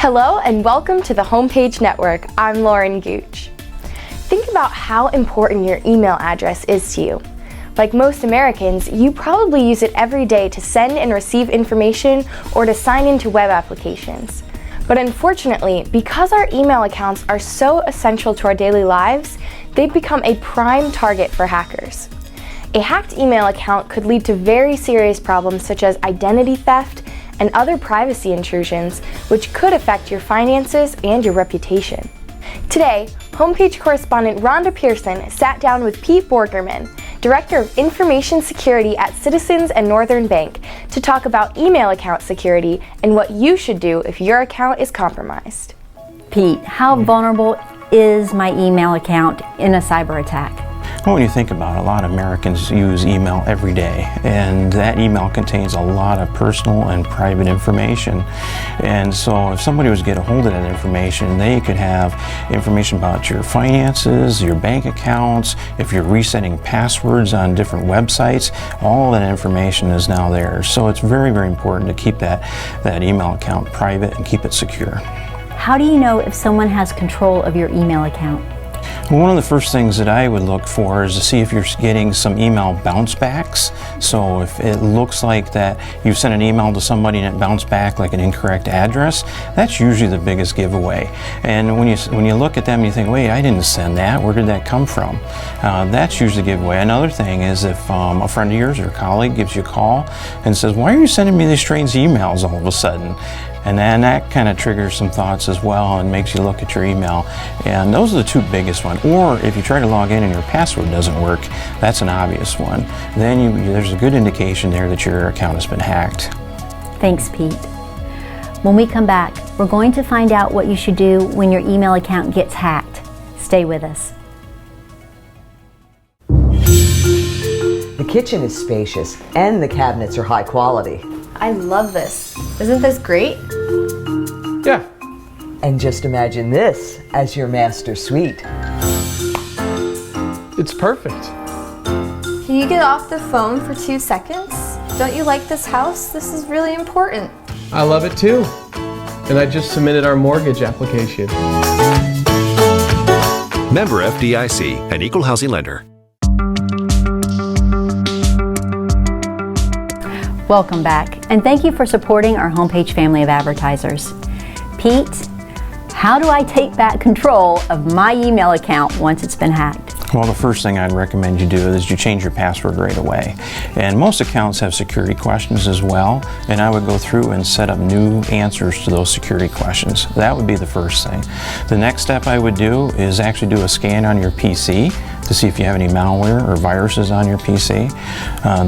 Hello and welcome to the Homepage Network. I'm Lauren Gooch. Think about how important your email address is to you. Like most Americans, you probably use it every day to send and receive information or to sign into web applications. But unfortunately, because our email accounts are so essential to our daily lives, they've become a prime target for hackers. A hacked email account could lead to very serious problems such as identity theft and other privacy intrusions, which could affect your finances and your reputation. Today, Homepage correspondent Rhonda Pearson sat down with Pete Borgerman, Director of Information Security at Citizens and Northern Bank, to talk about email account security and what you should do if your account is compromised. Pete, how vulnerable is my email account in a cyber attack? Well, when you think about it, a lot of Americans use email every day, and that email contains a lot of personal and private information. And so if somebody was to get a hold of that information, they could have information about your finances, your bank accounts, if you're resetting passwords on different websites, all that information is now there. So it's very, very important to keep that email account private and keep it secure. How do you know if someone has control of your email account? Well, one of the first things that I would look for is to see if you're getting some email bounce backs. So if it looks like that you sent an email to somebody and it bounced back like an incorrect address, that's usually the biggest giveaway. And when you look at them and you think, wait, I didn't send that, where did that come from? That's usually the giveaway. Another thing is if a friend of yours or a colleague gives you a call and says, why are you sending me these strange emails all of a sudden? And then that kind of triggers some thoughts as well and makes you look at your email. And those are the two biggest ones. Or if you try to log in and your password doesn't work, that's an obvious one. Then there's a good indication there that your account has been hacked. Thanks, Pete. When we come back, we're going to find out what you should do when your email account gets hacked. Stay with us. The kitchen is spacious and the cabinets are high quality. I love this. Isn't this great? Yeah. And just imagine this as your master suite. It's perfect. Can you get off the phone for 2 seconds? Don't you like this house? This is really important. I love it too. And I just submitted our mortgage application. Member FDIC, an equal housing lender. Welcome back, and thank you for supporting our Homepage family of advertisers. Pete, how do I take back control of my email account once it's been hacked? Well, the first thing I'd recommend you do is you change your password right away. And most accounts have security questions as well, and I would go through and set up new answers to those security questions. That would be the first thing. The next step I would do is actually do a scan on your PC to see if you have any malware or viruses on your PC.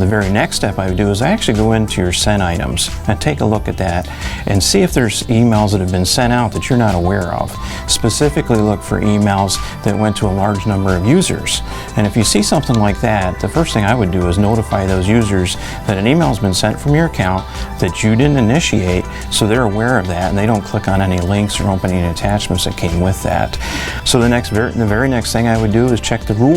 The very next step I would do is actually go into your sent items and take a look at that and see if there's emails that have been sent out that you're not aware of. Specifically look for emails that went to a large number of users. And if you see something like that, the first thing I would do is notify those users that an email has been sent from your account that you didn't initiate, so they're aware of that and they don't click on any links or open any attachments that came with that. So the very next thing I would do is check the rules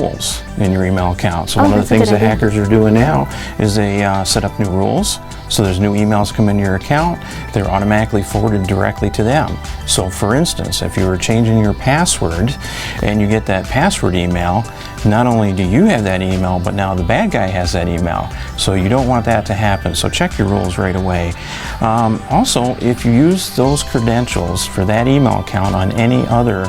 in your email account. So one of the things that hackers are doing now is they set up new rules. So there's new emails come into your account, they're automatically forwarded directly to them. So for instance, if you were changing your password and you get that password email, not only do you have that email, but now the bad guy has that email. So you don't want that to happen. So check your rules right away. Also, if you use those credentials for that email account on any other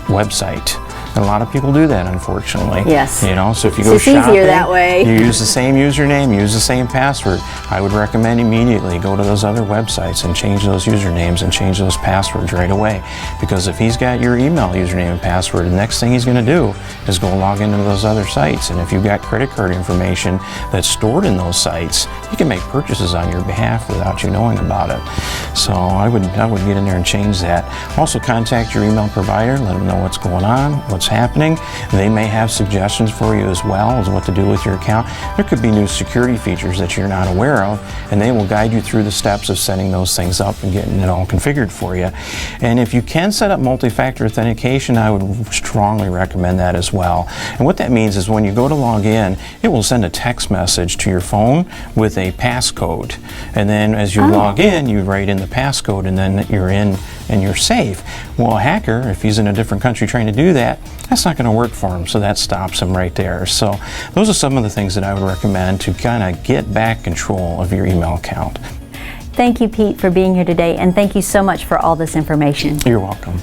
website, and a lot of people do that, unfortunately. Yes. You know, so if you go It's shopping, easier that way. you use the same username, use the same password. I would recommend immediately go to those other websites and change those usernames and change those passwords right away. Because if he's got your email username and password, the next thing he's going to do is go log into those other sites. And if you've got credit card information that's stored in those sites, he can make purchases on your behalf without you knowing about it. So I would get in there and change that. Also contact your email provider, let them know what's going on, what's happening. They may have suggestions for you as well as what to do with your account. There could be new security features that you're not aware of, and they will guide you through the steps of setting those things up and getting it all configured for you. And if you can set up multi-factor authentication, I would strongly recommend that as well. And what that means is when you go to log in, it will send a text message to your phone with a passcode. And then as you log in, you write in the passcode and then you're in and you're safe. Well, a hacker, if he's in a different country trying to do that, that's not going to work for him, so that stops him right there. So those are some of the things that I would recommend to kind of get back control of your email account. Thank you, Pete, for being here today, and thank you so much for all this information. You're welcome.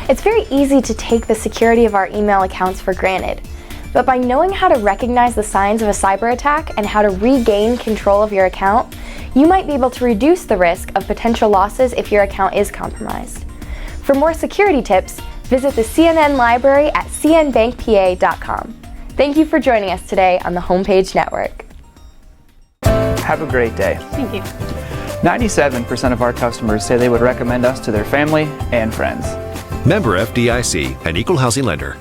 It's very easy to take the security of our email accounts for granted, but by knowing how to recognize the signs of a cyber attack and how to regain control of your account, you might be able to reduce the risk of potential losses if your account is compromised. For more security tips, visit the CNN library at cnbankpa.com. Thank you for joining us today on the Homepage Network. Have a great day. Thank you. 97% of our customers say they would recommend us to their family and friends. Member FDIC, an equal housing lender.